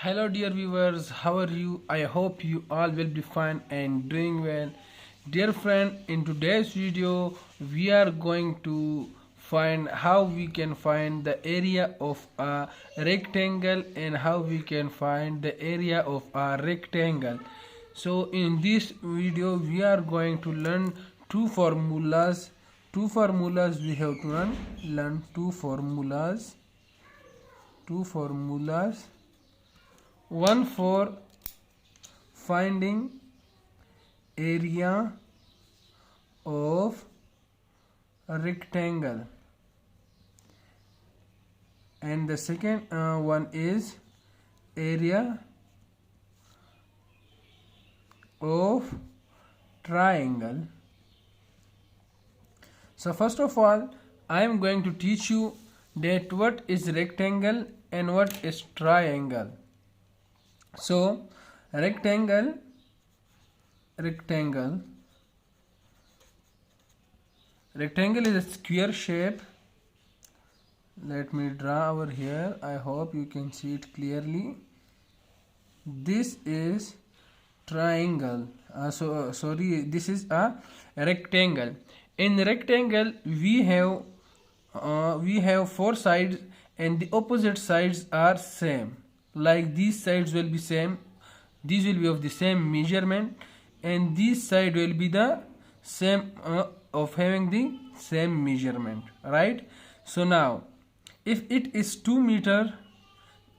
Hello dear viewers, how are you? I hope you all will be fine and doing well. Dear friend, in today's video we are going to find how we can find the area of a rectangle and how we can find the area of a rectangle. So in this video we are going to learn two formulas. Two formulas we have to learn two formulas. One for finding area of a rectangle and the second one is area of triangle. So first of all I am going to teach you that what is rectangle and what is triangle. So rectangle is a square shape. Let me draw over here. I hope you can see it clearly. This is triangle. This is a rectangle. In rectangle we have four sides and the opposite sides are same. Like these sides will be same, these will be of the same measurement, and this side will be the same of having the same measurement, right? So now if it is 2 meter,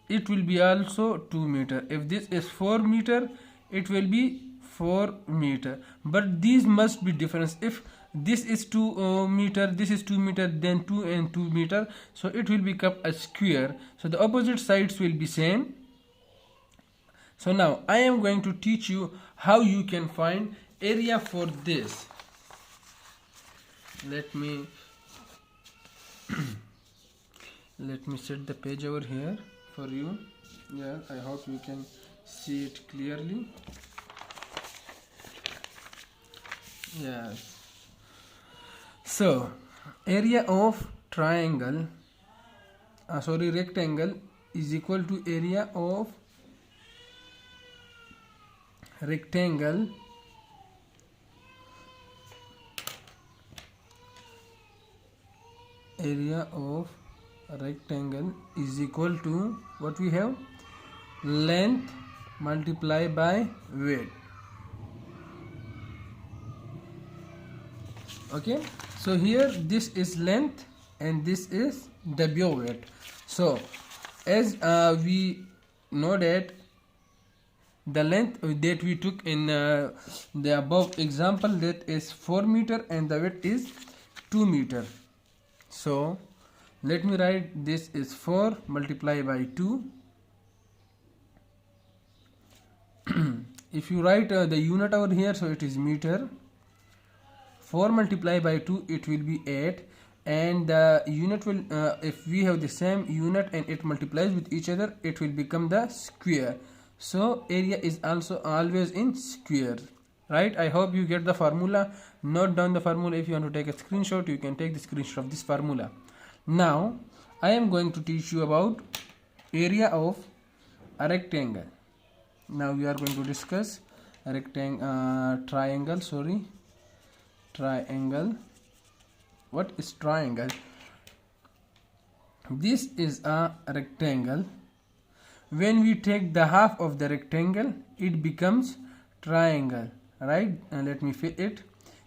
it will be also 2 meter. If this is 4 meter, it will be 4 meter. But these must be different. If this is 2 meter, this is 2 meter, then 2 and 2 meter, so it will become a square. So the opposite sides will be same. So now I am going to teach you how you can find area for this. Let me set the page over here for you. Yeah, I hope you can see it clearly. Yes. So area of rectangle is equal to area of rectangle is equal to what we have, length multiplied by width. Okay, so here this is length and this is W width. So as we know that the length that we took in the above example, that is 4 meter and the width is 2 meter. So let me write, this is 4 multiplied by 2. If you write the unit over here, so it is meter. 4 multiplied by 2, it will be 8, and the unit will if we have the same unit and it multiplies with each other, it will become the square. So area is also always in square, right? I hope you get the formula. Note down the formula. If you want to take a screenshot, you can take the screenshot of this formula. Now I am going to teach you about area of a rectangle. Now we are going to discuss a triangle. What is triangle? This is a rectangle. When we take the half of the rectangle, it becomes triangle, right? And let me fit it.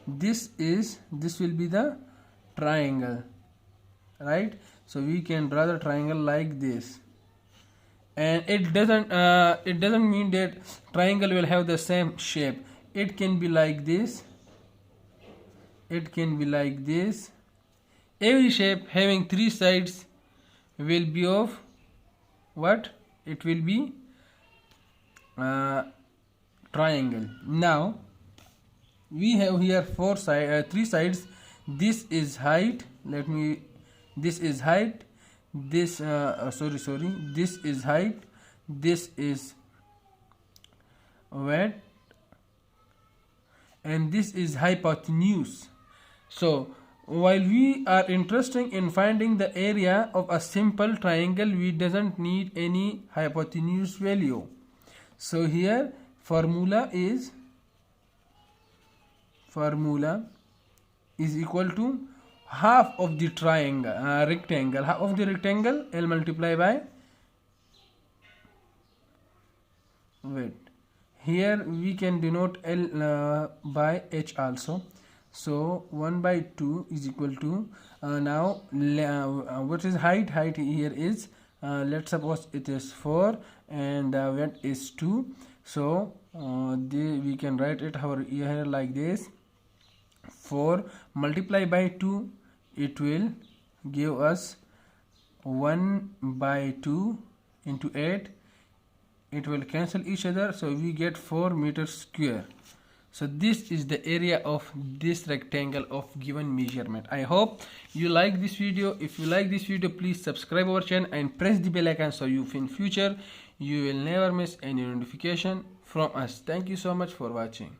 This will be the triangle, right? So we can draw the triangle like this, and it doesn't mean that triangle will have the same shape. It can be like this, it can be like this. Every shape having 3 sides will be of what? It will be triangle. Now we have here 3 sides. This is height. This is height. This this is height. This is width, and this is hypotenuse. So while we are interested in finding the area of a simple triangle, we doesn't need any hypotenuse value. So here formula is equal to half of the rectangle. Half of the rectangle, L multiply by, wait, here we can denote L by H also. So 1 by 2 is equal to, now what is height? Height here is, let's suppose it is 4 and width is 2. So we can write it here like this: 4 multiply by 2, it will give us 1 by 2 into 8. It will cancel each other, so we get 4 meters square. So this is the area of this rectangle of given measurement. I hope you like this video. If you like this video, please subscribe our channel and press the bell icon so you in future you will never miss any notification from us. Thank you so much for watching.